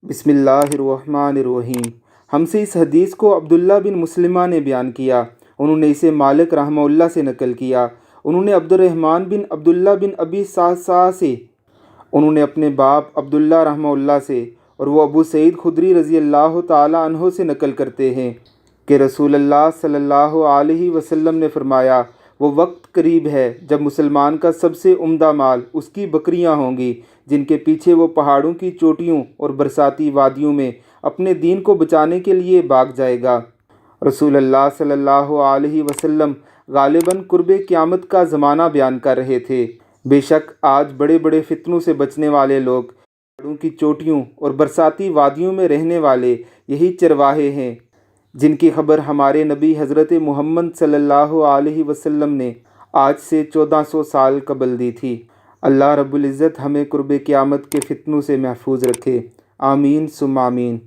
بسم اللہ الرحمن الرحیم۔ ہم سے اس حدیث کو عبداللہ بن مسلمہ نے بیان کیا، انہوں نے اسے مالک رحمہ اللہ سے نقل کیا، انہوں نے عبد الرحمن بن عبداللہ بن ابی صعصعہ سے، انہوں نے اپنے باپ عبداللہ رحمہ اللہ سے، اور وہ ابو سعید خدری رضی اللہ تعالی عنہ سے نقل کرتے ہیں کہ رسول اللہ صلی اللہ علیہ وسلم نے فرمایا، وہ وقت قریب ہے جب مسلمان کا سب سے عمدہ مال اس کی بکریاں ہوں گی، جن کے پیچھے وہ پہاڑوں کی چوٹیوں اور برساتی وادیوں میں اپنے دین کو بچانے کے لیے بھاگ جائے گا۔ رسول اللہ صلی اللہ علیہ وسلم غالباً قرب قیامت کا زمانہ بیان کر رہے تھے۔ بے شک آج بڑے بڑے فتنوں سے بچنے والے لوگ پہاڑوں کی چوٹیوں اور برساتی وادیوں میں رہنے والے یہی چرواہے ہیں، جن کی خبر ہمارے نبی حضرت محمد صلی اللہ علیہ وسلم نے آج سے 1400 سال قبل دی تھی۔ اللہ رب العزت ہمیں قرب قیامت کے فتنوں سے محفوظ رکھے، آمین ثم آمین۔